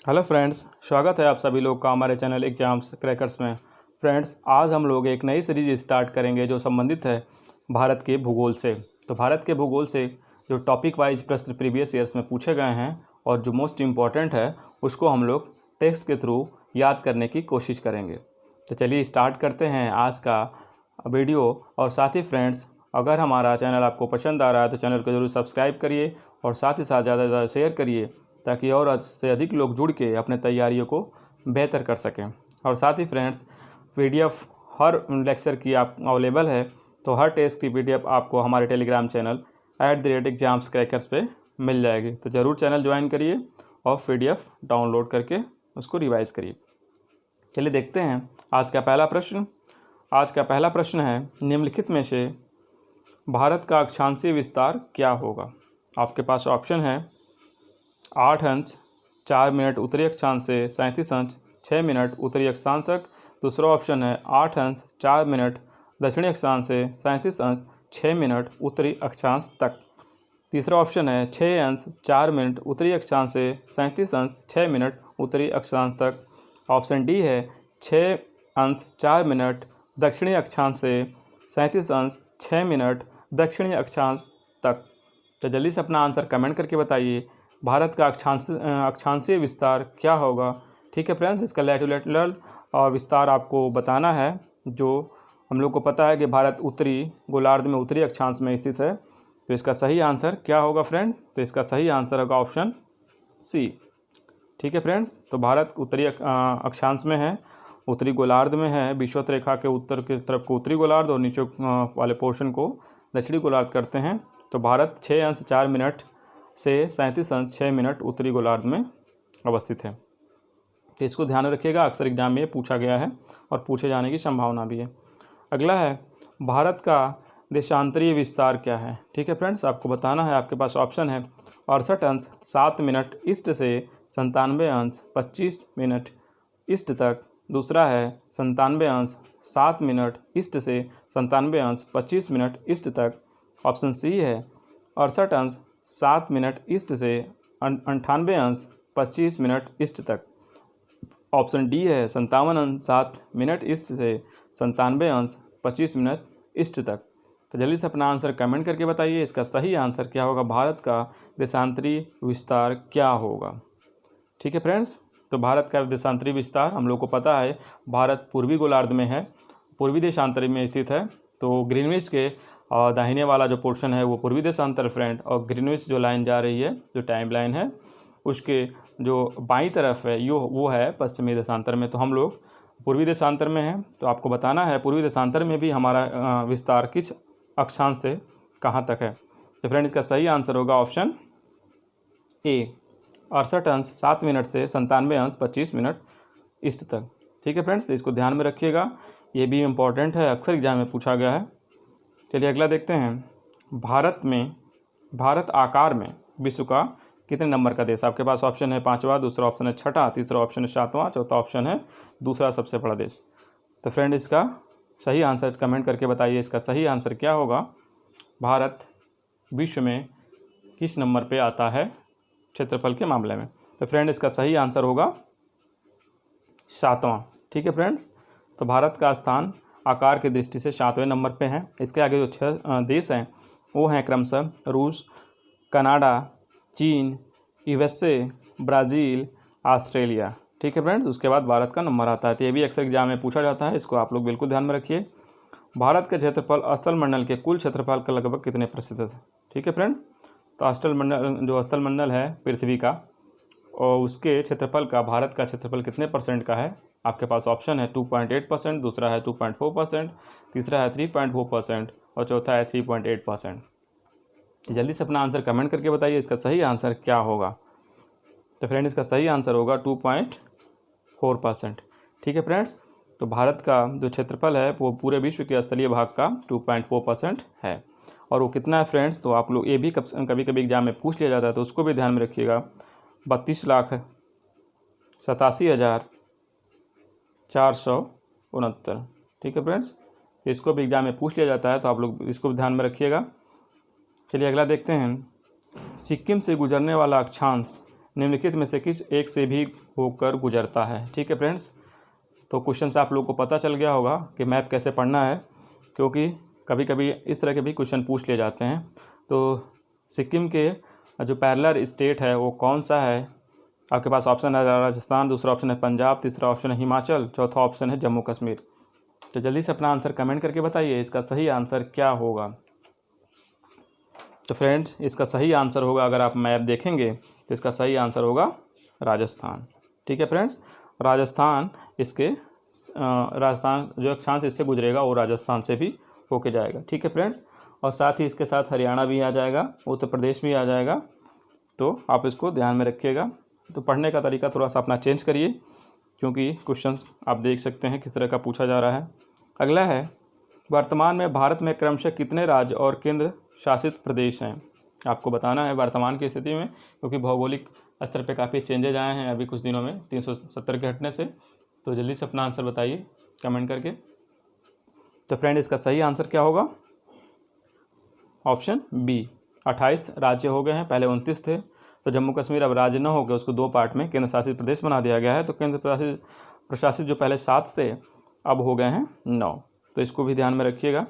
Hello friends, स्वागत है आप सभी लोग का हमारे चैनल एग्जाम्स क्रैकर्स में। फ्रेंड्स, आज हम लोग एक नई सीरीज स्टार्ट करेंगे जो संबंधित है भारत के भूगोल से। तो भारत के भूगोल से जो टॉपिक वाइज प्रश्न प्रीवियस ईयर्स में पूछे गए हैं और जो मोस्ट इम्पॉर्टेंट है उसको हम लोग टेक्स्ट के थ्रू याद करने की कोशिश करेंगे। तो चलिए स्टार्ट करते हैं आज का वीडियो। और साथ ही फ्रेंड्स, अगर हमारा चैनल आपको पसंद आ रहा है तो चैनल को ज़रूर सब्सक्राइब करिए और साथ ही साथ ज़्यादा से ज़्यादा शेयर करिए ताकि और से अधिक लोग जुड़ के अपने तैयारियों को बेहतर कर सकें। और साथ ही फ्रेंड्स, पीडीएफ हर लेक्चर की आप अवेलेबल है, तो हर टेस्ट की पीडीएफ आपको हमारे टेलीग्राम चैनल @exams क्रैकर्स पे मिल जाएगी। तो ज़रूर चैनल ज्वाइन करिए और पीडीएफ डाउनलोड करके उसको रिवाइज़ करिए। चलिए देखते हैं आज का पहला प्रश्न। आज का पहला प्रश्न है, निम्नलिखित में से भारत का अक्षांशीय विस्तार क्या होगा। आपके पास ऑप्शन है 8 अंश 4 मिनट उत्तरी अक्षांश से 37 अंश 6 मिनट उत्तरी अक्षांश तक। दूसरा ऑप्शन है 8 अंश 4 मिनट दक्षिणी अक्षांश से 37 अंश 6 मिनट उत्तरी अक्षांश तक। तीसरा ऑप्शन है 6 अंश 4 मिनट उत्तरी अक्षांश से 37 अंश 6 मिनट उत्तरी अक्षांश तक। ऑप्शन डी है 6 अंश 4 मिनट दक्षिणी अक्षांश से 37 अंश 6 मिनट दक्षिणी अक्षांश तक। तो जल्दी से अपना आंसर कमेंट करके बताइए, भारत का अक्षांशीय विस्तार क्या होगा। ठीक है फ्रेंड्स, इसका लैटिट्यूडल विस्तार आपको बताना है। जो हम लोग को पता है कि भारत उत्तरी गोलार्ध में उत्तरी अक्षांश में स्थित है, तो इसका सही आंसर क्या होगा फ्रेंड। तो इसका सही आंसर होगा ऑप्शन सी। ठीक है फ्रेंड्स, तो भारत उत्तरी अक्षांश में है, उत्तरी गोलार्ध में है। विषुवत रेखा के उत्तर की तरफ को उत्तरी गोलार्ध और नीचे वाले पोर्शन को दक्षिणी गोलार्ध करते हैं। तो भारत 6 अंश 4 मिनट से 37 अंश 6 मिनट उत्तरी गोलार्ध में अवस्थित है। तो इसको ध्यान रखिएगा, अक्सर एग्जाम में पूछा गया है और पूछे जाने की संभावना भी है। अगला है, भारत का देशांतरीय विस्तार क्या है। ठीक है फ्रेंड्स, आपको बताना है। आपके पास ऑप्शन है 68 अंश 7 मिनट ईस्ट से 97 अंश 25 मिनट ईस्ट तक। दूसरा है 97 अंश 7 मिनट ईस्ट से 97 अंश 25 मिनट ईस्ट तक। ऑप्शन सी है 68 अंश 7 मिनट ईस्ट से 98 अंश 25 मिनट ईस्ट तक। ऑप्शन डी है 57 अंश 7 मिनट ईस्ट से 97 अंश 25 मिनट ईस्ट तक। तो जल्दी से अपना आंसर कमेंट करके बताइए, इसका सही आंसर क्या होगा, भारत का देशांतरी विस्तार क्या होगा। ठीक है फ्रेंड्स, तो भारत का देशांतरी विस्तार हम लोग को पता है, भारत पूर्वी गोलार्ध में है, पूर्वी देशांतरी में स्थित है। तो ग्रीनविच के और दाहिने वाला जो पोर्शन है वो पूर्वी देशांतर फ्रेंड, और ग्रीनविच जो लाइन जा रही है, जो टाइम लाइन है, उसके जो बाईं तरफ है वो है पश्चिमी देशांतर में। तो हम लोग पूर्वी देशांतर में हैं। तो आपको बताना है पूर्वी देशांतर में भी हमारा विस्तार किस अक्षांश से कहाँ तक है। तो फ्रेंड, इसका सही आंसर होगा ऑप्शन ए, 68 अंश 7 मिनट से 97 अंश 25 मिनट ईस्ट तक। ठीक है फ्रेंड्स, तो इसको ध्यान में रखिएगा, ये भी इम्पॉर्टेंट है, अक्सर एग्जाम में पूछा गया है। चलिए अगला देखते हैं, भारत आकार में विश्व का कितने नंबर का देश। आपके पास ऑप्शन है 5वां, दूसरा ऑप्शन है 6ठा, तीसरा ऑप्शन है 7वां, चौथा ऑप्शन है दूसरा सबसे बड़ा देश। तो फ्रेंड, इसका सही आंसर कमेंट करके बताइए, इसका सही आंसर क्या होगा, भारत विश्व में किस नंबर पे आता है क्षेत्रफल के मामले में। तो फ्रेंड, इसका सही आंसर होगा 7वां। ठीक है फ्रेंड्स, तो भारत का स्थान आकार की दृष्टि से 7वें नंबर पे है। इसके आगे जो 6 देश हैं वो हैं क्रमशः रूस, कनाडा, चीन, यूएसए, ब्राज़ील, ऑस्ट्रेलिया। ठीक है फ्रेंड्स, उसके बाद भारत का नंबर आता है। तो ये भी अक्सर एग्जाम में पूछा जाता है, इसको आप लोग बिल्कुल ध्यान में रखिए। भारत का क्षेत्रफल स्थलमंडल के कुल क्षेत्रफल का लगभग कितने प्रतिशत है। ठीक है फ्रेंड, तो स्थलमंडल है पृथ्वी का, और उसके क्षेत्रफल का भारत का क्षेत्रफल कितने % का है। आपके पास ऑप्शन है 2.8%, दूसरा है 2.4%, तीसरा है 3.4% और चौथा है 3.8%। जल्दी से अपना आंसर कमेंट करके बताइए, इसका सही आंसर क्या होगा। तो फ्रेंड, इसका सही आंसर होगा 2.4%। ठीक है फ्रेंड्स, तो भारत का जो क्षेत्रफल है वो पूरे विश्व के स्थलीय भाग का 2.4% है। और वो कितना है फ्रेंड्स, तो आप लोग ये भी कभी कभी एग्जाम में पूछ लिया जाता है, तो उसको भी ध्यान में रखिएगा। 32,87,469। ठीक है फ्रेंड्स, इसको भी एग्जाम में पूछ लिया जाता है, तो आप लोग इसको भी ध्यान में रखिएगा। चलिए अगला देखते हैं, सिक्किम से गुजरने वाला अक्षांश निम्नलिखित में से किस एक से भी होकर गुजरता है। ठीक है फ्रेंड्स, तो क्वेश्चन से आप लोगों को पता चल गया होगा कि मैप कैसे पढ़ना है, क्योंकि कभी कभी इस तरह के भी क्वेश्चन पूछ लिए जाते हैं। तो सिक्किम के जो पैरेलल स्टेट है वो कौन सा है? आपके पास ऑप्शन है राजस्थान, दूसरा ऑप्शन है पंजाब, तीसरा ऑप्शन है हिमाचल, चौथा ऑप्शन है जम्मू कश्मीर। तो जल्दी से अपना आंसर कमेंट करके बताइए इसका सही आंसर क्या होगा। तो फ्रेंड्स, इसका सही आंसर होगा, अगर आप मैप देखेंगे तो इसका सही आंसर होगा राजस्थान। ठीक है फ्रेंड्स, राजस्थान राजस्थान जो अक्षांश इससे गुजरेगा वो राजस्थान से भी होके जाएगा। ठीक है फ्रेंड्स, और साथ ही इसके साथ हरियाणा भी आ जाएगा, उत्तर प्रदेश भी आ जाएगा, तो आप इसको ध्यान में रखिएगा। तो पढ़ने का तरीका थोड़ा सा अपना चेंज करिए, क्योंकि क्वेश्चंस आप देख सकते हैं किस तरह का पूछा जा रहा है। अगला है, वर्तमान में भारत में क्रमशः कितने राज्य और केंद्र शासित प्रदेश हैं? आपको बताना है वर्तमान की स्थिति में, क्योंकि भौगोलिक स्तर पे काफ़ी चेंजेज आए हैं अभी कुछ दिनों में 370 के हटने से। तो जल्दी से अपना आंसर बताइए कमेंट करके। तो फ्रेंड, इसका सही आंसर क्या होगा? ऑप्शन बी, 28 राज्य हो गए हैं, पहले 29 थे। तो जम्मू कश्मीर अब राज्य न होकर उसको 2 पार्ट में केंद्र शासित प्रदेश बना दिया गया है। तो केंद्र प्रशासित जो पहले 7 थे अब हो गए हैं 9। तो इसको भी ध्यान में रखिएगा।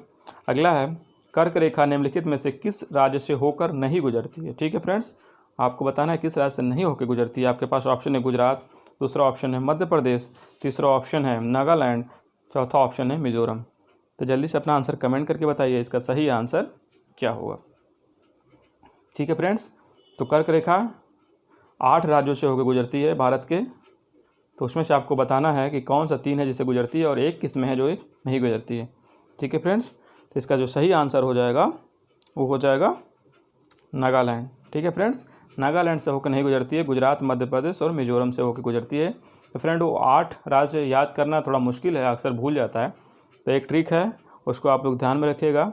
अगला है, कर्क रेखा निम्नलिखित में से किस राज्य से होकर नहीं गुजरती है? ठीक है फ्रेंड्स, आपको बताना है किस राज्य से नहीं होकर गुजरती है। आपके पास ऑप्शन है गुजरात, दूसरा ऑप्शन है मध्य प्रदेश, तीसरा ऑप्शन है नागालैंड, चौथा ऑप्शन है मिजोरम। तो जल्दी से अपना आंसर कमेंट करके बताइए इसका सही आंसर क्या होगा। ठीक है फ्रेंड्स, तो कर्क रेखा 8 राज्यों से होकर गुजरती है भारत के। तो उसमें से आपको बताना है कि कौन सा 3 है जिसे गुजरती है और एक किस में है जो एक नहीं गुजरती है। ठीक है फ्रेंड्स, तो इसका जो सही आंसर हो जाएगा वो हो जाएगा नागालैंड। ठीक है फ्रेंड्स, नागालैंड से होकर नहीं गुजरती है, गुजरात, मध्य प्रदेश और मिजोरम से होकर गुजरती है। तो फ्रेंड, वो 8 राज्य याद करना थोड़ा मुश्किल है, अक्सर भूल जाता है। तो एक ट्रिक है, उसको आप लोग ध्यान में रखिएगा।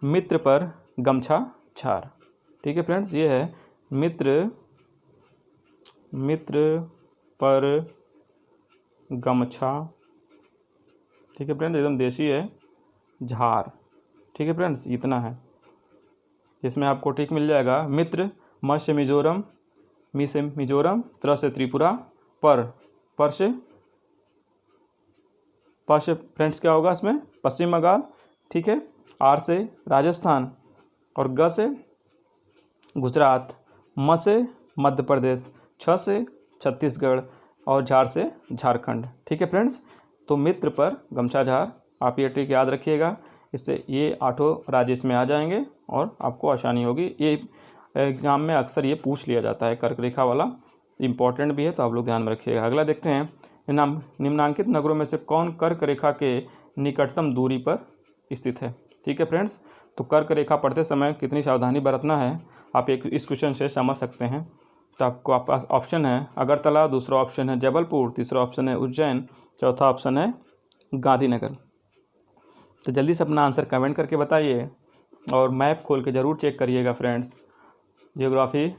मित्र पर गमछा झार। ठीक है फ्रेंड्स, ये है मित्र पर गमछा। ठीक है फ्रेंड्स, एकदम देसी है, झार। ठीक है फ्रेंड्स, इतना है। इसमें आपको ट्रिक मिल जाएगा। मित्र, म से मिजोरम, मी से मिजोरम, त्र से त्रिपुरा, पर से फ्रेंड्स क्या होगा इसमें? पश्चिम बंगाल। ठीक है, आर से राजस्थान, और ग से गुजरात, म से मध्य प्रदेश, छ से छत्तीसगढ़, और झार से झारखंड। ठीक है फ्रेंड्स, तो मित्र पर गमछा झार, आप ये ट्रिक याद रखिएगा। इससे ये 8 राज्य इसमें आ जाएंगे और आपको आसानी होगी। ये एग्ज़ाम में अक्सर ये पूछ लिया जाता है, कर्क रेखा वाला इम्पॉर्टेंट भी है, तो आप लोग ध्यान में रखिएगा। अगला देखते हैं, निम्नांकित नगरों में से कौन कर्क रेखा के निकटतम दूरी पर स्थित है? ठीक है फ्रेंड्स, तो कर्क रेखा पढ़ते समय कितनी सावधानी बरतना है आप इस क्वेश्चन से समझ सकते हैं। तो आपको पास ऑप्शन है अगरतला, दूसरा ऑप्शन है जबलपुर, तीसरा ऑप्शन है उज्जैन, चौथा ऑप्शन है गांधीनगर। तो जल्दी से अपना आंसर कमेंट करके बताइए, और मैप खोल के ज़रूर चेक करिएगा फ्रेंड्स। जियोग्राफी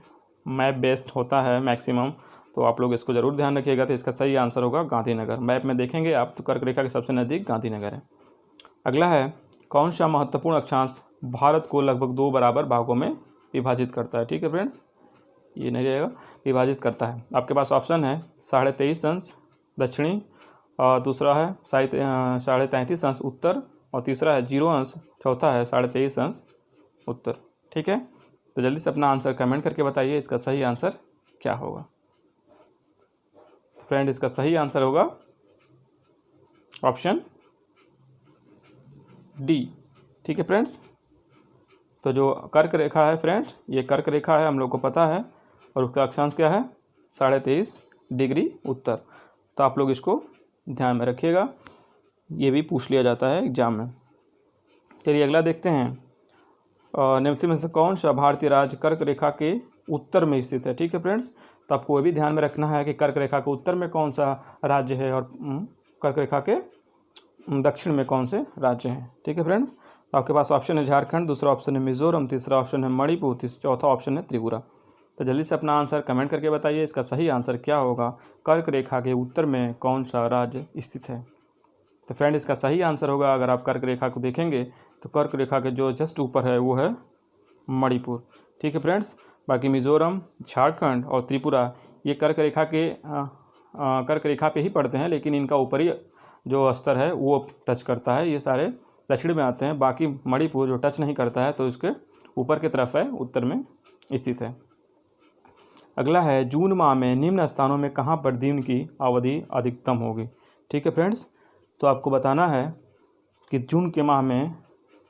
मैप बेस्ड होता है मैक्सिमम, तो आप लोग इसको ज़रूर ध्यान रखिएगा। तो इसका सही आंसर होगा गांधीनगर। मैप में देखेंगे आप तो कर्क रेखा के सबसे नज़दीक गांधीनगर है। अगला है, कौन सा महत्वपूर्ण अक्षांश भारत को लगभग 2 बराबर भागों में विभाजित करता है? ठीक है फ्रेंड्स, ये नहीं रहेगा, विभाजित करता है। आपके पास ऑप्शन है 23.5 अंश दक्षिणी, और दूसरा है 33.5 अंश उत्तर, और तीसरा है 0 अंश, चौथा है 23.5 अंश उत्तर। ठीक है, तो जल्दी से अपना आंसर कमेंट करके बताइए इसका सही आंसर क्या होगा। फ्रेंड, इसका सही आंसर होगा ऑप्शन डी। ठीक है फ्रेंड्स, तो जो कर्क रेखा है फ्रेंड्स, ये कर्क रेखा है, हम लोग को पता है, और उसका अक्षांश क्या है? 23.5 डिग्री उत्तर। तो आप लोग इसको ध्यान में रखिएगा, ये भी पूछ लिया जाता है एग्जाम में। चलिए अगला देखते हैं, निम्नलिखित में से कौन सा भारतीय राज्य कर्क रेखा के उत्तर में स्थित है? ठीक है फ्रेंड्स, तो आपको ये भी ध्यान में रखना है कि कर्क रेखा के उत्तर में कौन सा राज्य है और कर्क रेखा के दक्षिण में कौन से राज्य हैं। ठीक है फ्रेंड्स, तो आपके पास ऑप्शन है झारखंड, दूसरा ऑप्शन है मिजोरम, तीसरा ऑप्शन है मणिपुर, चौथा ऑप्शन है त्रिपुरा। तो जल्दी से अपना आंसर कमेंट करके बताइए इसका सही आंसर क्या होगा। कर्क रेखा के उत्तर में कौन सा राज्य स्थित है? तो फ्रेंड, इसका सही आंसर होगा, अगर आप कर्क रेखा को देखेंगे तो कर्क रेखा के जो जस्ट ऊपर है वो है मणिपुर। ठीक है फ्रेंड्स, बाकी मिज़ोरम, झारखंड और त्रिपुरा ये कर्क रेखा पे ही पड़ते हैं, लेकिन इनका ऊपरी जो स्तर है वो टच करता है, ये सारे दक्षिण में आते हैं। बाकी मणिपुर जो टच नहीं करता है तो इसके ऊपर की तरफ है, उत्तर में स्थित है। अगला है जून माह में निम्न स्थानों में कहाँ पर दिन की अवधि अधिकतम होगी। ठीक है फ्रेंड्स, तो आपको बताना है कि जून के माह में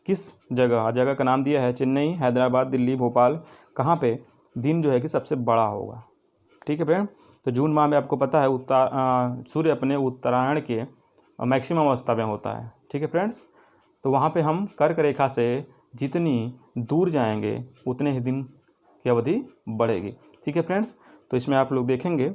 किस जगह का नाम दिया है चेन्नई, हैदराबाद, दिल्ली, भोपाल, कहाँ पे दिन जो है कि सबसे बड़ा होगा। ठीक है फ्रेंड, तो जून माह में आपको पता है सूर्य अपने उत्तरायण के मैक्सिमम अवस्था में होता है। ठीक है फ्रेंड्स, तो वहाँ पे हम कर्क रेखा से जितनी दूर जाएंगे उतने ही दिन की अवधि बढ़ेगी। ठीक है फ्रेंड्स, तो इसमें आप लोग देखेंगे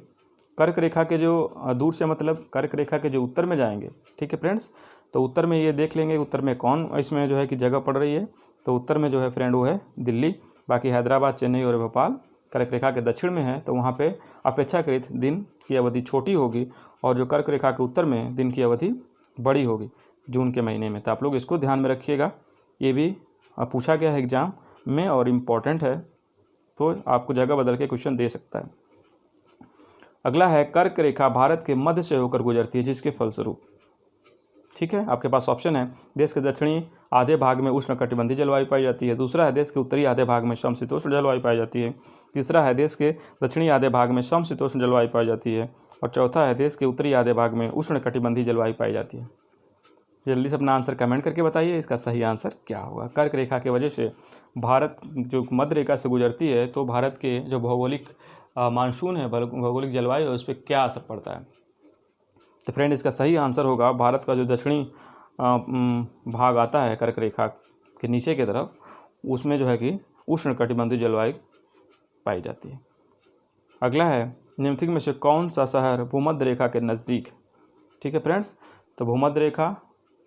कर्क रेखा के जो दूर से मतलब कर्क रेखा के जो उत्तर में जाएंगे। ठीक है फ्रेंड्स, तो उत्तर में ये देख लेंगे उत्तर में कौन इसमें जो है कि जगह पड़ रही है। तो उत्तर में जो है फ्रेंड वो है दिल्ली। बाकी हैदराबाद, चेन्नई और भोपाल कर्क रेखा के दक्षिण में है, तो वहाँ पे अपेक्षाकृत दिन की अवधि छोटी होगी, और जो कर्क रेखा के उत्तर में दिन की अवधि बड़ी होगी जून के महीने में। तो आप लोग इसको ध्यान में रखिएगा, ये भी पूछा गया है एग्जाम में और इम्पॉर्टेंट है, तो आपको जगह बदल के क्वेश्चन दे सकता है। अगला है कर्क रेखा भारत के मध्य से होकर गुजरती है, जिसके फलस्वरूप, ठीक है, आपके पास ऑप्शन है देश के दक्षिणी आधे भाग में उष्णकटिबंधीय जलवायु पाई जाती है, दूसरा है देश के उत्तरी आधे भाग में समशीतोष्ण जलवायु पाई जाती है, तीसरा है देश के दक्षिणी आधे भाग में समशीतोष्ण जलवायु पाई जाती है, और चौथा है देश के उत्तरी आधे भाग में उष्णकटिबंधीय जलवायु पाई जाती है। जल्दी से अपना आंसर कमेंट करके बताइए, इसका सही आंसर क्या होगा। कर्क रेखा की वजह से भारत जो मध्य रेखा से गुजरती है, तो भारत के जो भौगोलिक मानसून है, भौगोलिक जलवायु है, उस पर क्या असर पड़ता है। तो फ्रेंड इसका सही आंसर होगा भारत का जो दक्षिणी भाग आता है कर्क रेखा के नीचे की तरफ, उसमें जो है कि उष्णकटिबंधीय जलवायु पाई जाती है। अगला है निम्नलिखित में से कौन सा शहर भूमध्य रेखा के नज़दीक। ठीक है फ्रेंड्स, तो भूमध्य रेखा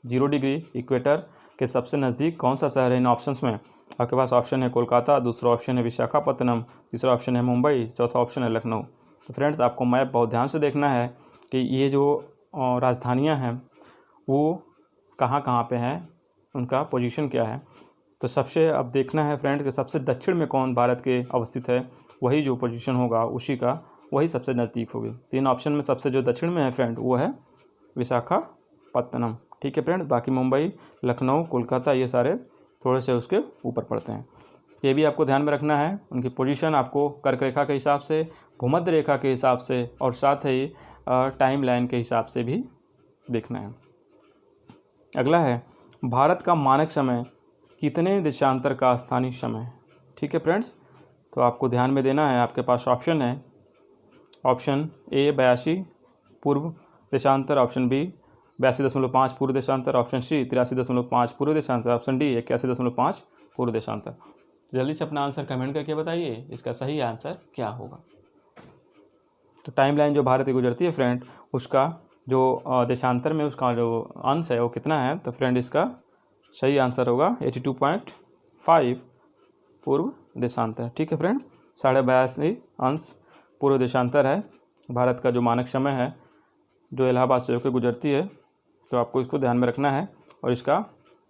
0 डिग्री इक्वेटर के सबसे नज़दीक कौन सा शहर है। इन ऑप्शंस में आपके पास ऑप्शन है कोलकाता, दूसरा ऑप्शन है विशाखापत्तनम, तीसरा ऑप्शन है मुंबई, चौथा ऑप्शन है लखनऊ। तो फ्रेंड्स आपको मैप बहुत ध्यान से देखना है कि ये जो राजधानियां हैं वो कहाँ कहाँ पे हैं, उनका पोजीशन क्या है। तो सबसे अब देखना है फ्रेंड्स कि सबसे दक्षिण में कौन भारत के अवस्थित है, वही जो पोजीशन होगा उसी का वही सबसे नज़दीक होगी। 3 ऑप्शन में सबसे जो दक्षिण में है फ्रेंड वो है विशाखापत्तनम। ठीक है फ्रेंड्स, बाकी मुंबई, लखनऊ, कोलकाता ये सारे थोड़े से उसके ऊपर पड़ते हैं। ये भी आपको ध्यान में रखना है, उनकी पोजीशन आपको कर्क रेखा के हिसाब से, भूमध्य रेखा के हिसाब से और साथ ही टाइम लाइन के हिसाब से भी देखना है। अगला है भारत का मानक समय कितने देशांतर का स्थानीय समय। ठीक है फ्रेंड्स, तो आपको ध्यान में देना है। आपके पास ऑप्शन है, ऑप्शन ए 82 पूर्व देशांतर, ऑप्शन बी 82.5 पूर्व देशांतर, ऑप्शन सी 83.5 पूर्व देशांतर, ऑप्शन डी 81.5 पूर्व देशांतर। जल्दी से अपना आंसर कमेंट करके बताइए, इसका सही आंसर क्या होगा। तो टाइमलाइन जो भारत की गुजरती है फ्रेंड, उसका जो देशांतर में उसका जो अंश है वो कितना है। तो फ्रेंड इसका सही आंसर होगा 82.5 पूर्व देशांतर। ठीक है फ्रेंड, 82.5 अंश पूर्व देशांतर है भारत का जो मानक समय है, जो इलाहाबाद से होकर गुजरती है। तो आपको इसको ध्यान में रखना है और इसका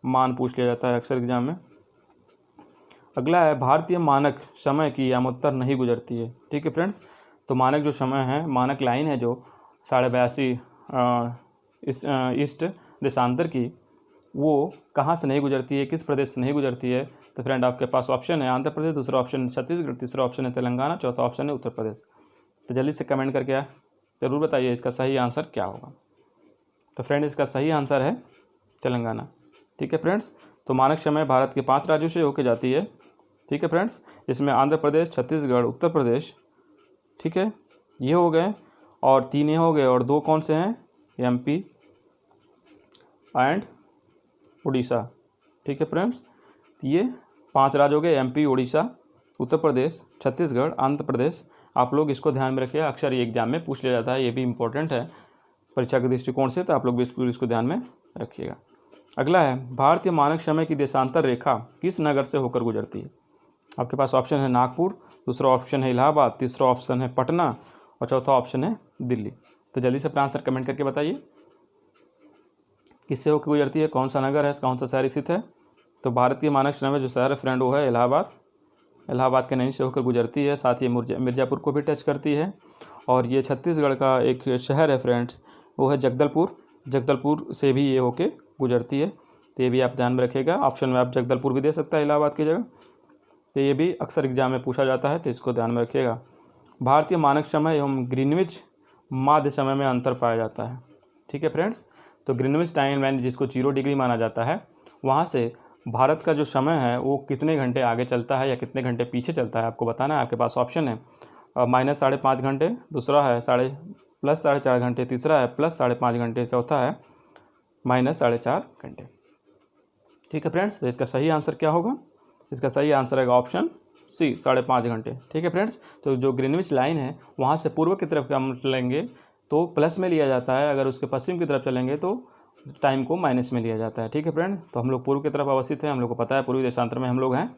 मान पूछ लिया जाता है अक्सर एग्जाम में। अगला है भारतीय मानक समय की यामोत्तर नहीं गुजरती है। ठीक है फ्रेंड्स, तो मानक जो समय है, मानक लाइन है जो 82.5 ईस्ट देशांतर की, वो कहाँ से नहीं गुजरती है, किस प्रदेश से नहीं गुजरती है। तो फ्रेंड आपके पास ऑप्शन है आंध्र प्रदेश, दूसरा ऑप्शन है छत्तीसगढ़, तीसरा ऑप्शन है तेलंगाना, चौथा ऑप्शन है उत्तर प्रदेश। तो जल्दी से कमेंट करके ज़रूर बताइए इसका सही आंसर क्या होगा। तो फ्रेंड इसका सही आंसर है तेलंगाना। ठीक है फ्रेंड्स, तो मानक समय भारत के 5 राज्यों से होकर जाती है। ठीक है फ्रेंड्स, इसमें आंध्र प्रदेश, छत्तीसगढ़, उत्तर प्रदेश, ठीक है, ये हो गए, और 3 ये हो गए, और 2 कौन से हैं, एमपी एंड उड़ीसा। ठीक है फ्रेंड्स, ये 5 राज्य हो गए, एमपी, उड़ीसा, उत्तर प्रदेश, छत्तीसगढ़, आंध्र प्रदेश। आप लोग इसको ध्यान में रखिए, अक्सर ये एग्जाम में पूछ लिया जाता है, ये भी इंपॉर्टेंट है परीक्षा के दृष्टिकोण से, तो आप लोग बिल्कुल इसको ध्यान में रखिएगा। अगला है भारतीय मानक समय की देशांतर रेखा किस नगर से होकर गुजरती है। आपके पास ऑप्शन है नागपुर, दूसरा ऑप्शन है इलाहाबाद, तीसरा ऑप्शन है पटना और चौथा ऑप्शन है दिल्ली। तो जल्दी से अपना आंसर कमेंट करके बताइए किससे होकर गुजरती है, कौन सा नगर है, कौन सा शहर स्थित है। तो भारतीय मानक समय में जो शहर है फ्रेंड वो है इलाहाबाद इलाहाबाद के नैनी से होकर गुजरती है, साथ ही मिर्ज़ापुर को भी टच करती है। और ये छत्तीसगढ़ का एक शहर है फ्रेंड्स, वो है जगदलपुर। जगदलपुर से भी ये होके गुजरती है, तो ये भी आप ध्यान में रखिएगा। ऑप्शन में आप जगदलपुर भी दे सकता है इलाहाबाद की जगह, तो ये भी अक्सर एग्जाम में पूछा जाता है, तो इसको ध्यान में रखिएगा। भारतीय मानक समय एवं ग्रीनविच माध्य समय में अंतर पाया जाता है। ठीक है फ्रेंड्स, तो ग्रीनविच टाइम लाइन जिसको 0 डिग्री माना जाता है, वहाँ से भारत का जो समय है वो कितने घंटे आगे चलता है या कितने घंटे पीछे चलता है आपको बताना है। आपके पास ऑप्शन है -5.5 घंटे, दूसरा है +4.5 घंटे, तीसरा है +5.5 घंटे, चौथा है -4.5 घंटे। ठीक है फ्रेंड्स, तो इसका सही आंसर क्या होगा? इसका सही आंसर है ऑप्शन सी, 5.5 घंटे। ठीक है फ्रेंड्स, तो जो ग्रीनविच लाइन है वहाँ से पूर्व की तरफ हम चलेंगे तो प्लस में लिया जाता है, अगर उसके पश्चिम की तरफ चलेंगे तो टाइम को माइनस में लिया जाता है। ठीक है फ्रेंड, तो हम लोग पूर्व की तरफ अवस्थित हैं, हम लोग को पता है पूर्वी देशांतर में हम लोग हैं,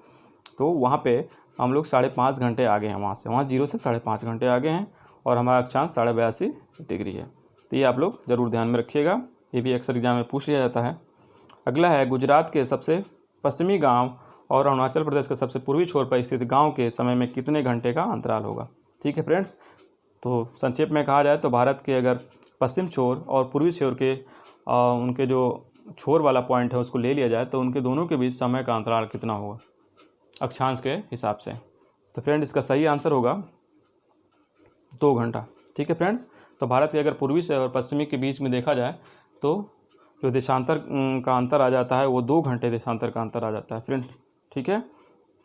तो वहाँ पे हम लोग 5.5 घंटे आगे हैं वहाँ से, वहाँ 0 से 5.5 घंटे आगे हैं और हमारा अक्षांश 82 डिग्री है। तो ये आप लोग ज़रूर ध्यान में रखिएगा, ये भी अक्सर एग्जाम में पूछ लिया जाता है। अगला है गुजरात के सबसे पश्चिमी गाँव और अरुणाचल प्रदेश के सबसे पूर्वी छोर पर स्थित गाँव के समय में कितने घंटे का अंतराल होगा। ठीक है फ्रेंड्स, तो संक्षेप में कहा जाए तो भारत के अगर पश्चिम छोर और पूर्वी छोर के उनके जो छोर वाला पॉइंट है उसको ले लिया जाए तो उनके दोनों के बीच समय का अंतराल कितना होगा अक्षांश के हिसाब से। तो फ्रेंड इसका सही आंसर होगा 2 घंटा। ठीक है फ्रेंड्स, तो भारत के अगर पूर्वी से और पश्चिमी के बीच में देखा जाए तो जो देशांतर का अंतर आ जाता है वो 2 घंटे देशांतर का अंतर आ जाता है फ्रेंड। ठीक है,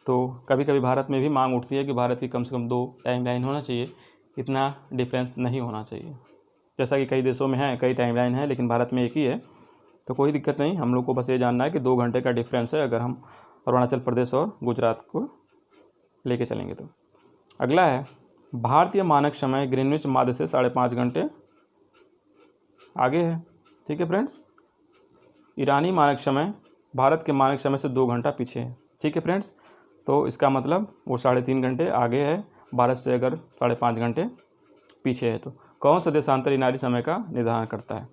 तो कभी कभी भारत में भी मांग उठती है कि भारत की कम से कम 2 टाइम लाइन होना चाहिए, इतना डिफरेंस नहीं होना चाहिए। जैसा कि कई देशों में है, कई टाइमलाइन है, लेकिन भारत में एक ही है, तो कोई दिक्कत नहीं। हम लोग को बस ये जानना है कि 2 घंटे का डिफरेंस है अगर हम अरुणाचल प्रदेश और गुजरात को लेके चलेंगे तो। अगला है भारतीय मानक समय ग्रीनविच माध्य से 5.5 घंटे आगे है। ठीक है फ्रेंड्स, ईरानी मानक समय भारत के मानक समय से 2 घंटा पीछे है। ठीक है फ्रेंड्स, तो इसका मतलब वो 3.5 घंटे आगे है भारत से, अगर 5.5 घंटे पीछे है। तो कौन सा देशांतर ईरानी समय का निर्धारण करता है?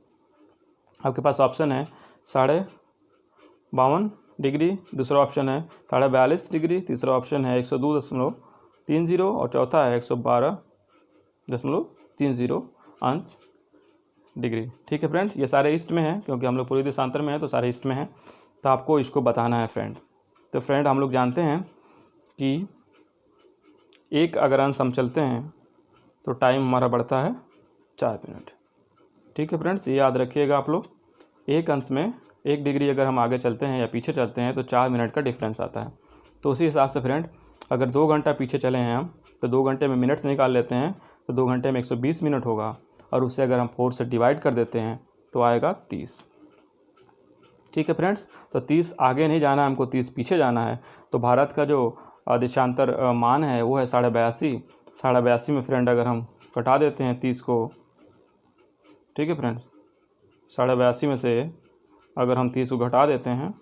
आपके पास ऑप्शन है 52 डिग्री, दूसरा ऑप्शन है 42 डिग्री, तीसरा ऑप्शन है 102.30 और चौथा है 112.30 अंश डिग्री। ठीक है फ्रेंड्स, ये सारे ईस्ट में है क्योंकि हम लोग पूर्वी देशांतर में हैं तो सारे ईस्ट में हैं, तो आपको इसको बताना है फ्रेंड। तो फ्रेंड हम लोग जानते हैं कि एक अगर अंश हम चलते हैं तो टाइम हमारा बढ़ता है 4 मिनट। ठीक है फ्रेंड्स, ये याद रखिएगा आप लोग, एक अंश में 1 डिग्री अगर हम आगे चलते हैं या पीछे चलते हैं तो 4 मिनट का डिफरेंस आता है। तो उसी हिसाब से फ्रेंड अगर 2 घंटा पीछे चले हैं हम तो 2 घंटे में मिनट्स निकाल लेते हैं, तो 2 घंटे में 120 मिनट होगा और उससे अगर हम 4 से डिवाइड कर देते हैं तो आएगा 30। ठीक है फ्रेंड्स, तो 30 आगे नहीं जाना है हमको, 30 पीछे जाना है। तो भारत का जो देशांतर मान है वो है 82.5। 82.5 में फ्रेंड अगर हम घटा देते हैं 30 को, ठीक है फ्रेंड्स, 82.5 में से अगर हम 30 को घटा देते हैं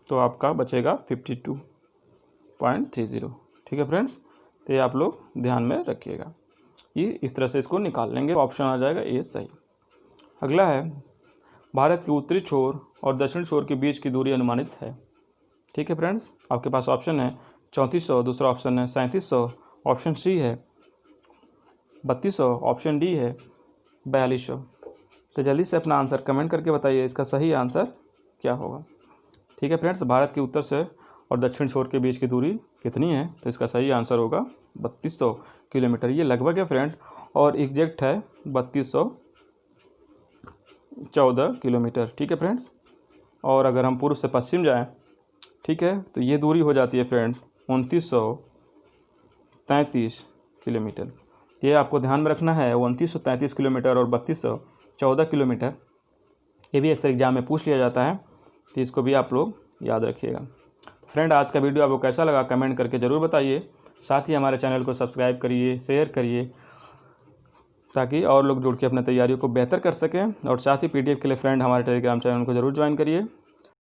तो आपका बचेगा 52.30। ठीक है फ्रेंड्स, तो ये आप लोग ध्यान में रखिएगा, ये इस तरह से इसको निकाल लेंगे, ऑप्शन आ जाएगा ए सही। अगला है भारत के उत्तरी छोर और दक्षिण छोर के बीच की दूरी अनुमानित है। ठीक है फ्रेंड्स, आपके पास ऑप्शन है 3400, दूसरा ऑप्शन है 3700, ऑप्शन सी है 3200, ऑप्शन डी है 4200। तो जल्दी से अपना आंसर कमेंट करके बताइए इसका सही आंसर क्या होगा। ठीक है फ्रेंड्स, भारत के उत्तर से और दक्षिण छोर के बीच की दूरी कितनी है? तो इसका सही आंसर होगा 3200 किलोमीटर। ये लगभग है फ्रेंड और एग्जैक्ट है 3214 किलोमीटर। ठीक है फ्रेंड्स, और अगर हम पूर्व से पश्चिम जाएं, ठीक है, तो ये दूरी हो जाती है फ्रेंड 2933 किलोमीटर। ये आपको ध्यान में रखना है, 2933 किलोमीटर और 3214 किलोमीटर, ये भी अक्सर एग्जाम में पूछ लिया जाता है, तो इसको भी आप लोग याद रखिएगा। फ्रेंड आज का वीडियो आपको कैसा लगा कमेंट करके ज़रूर बताइए, साथ ही हमारे चैनल को सब्सक्राइब करिए, शेयर करिए, ताकि और लोग जुड़ के अपने तैयारियों को बेहतर कर सकें। और साथ ही PDF के लिए फ्रेंड हमारे टेलीग्राम चैनल को ज़रूर ज्वाइन करिए।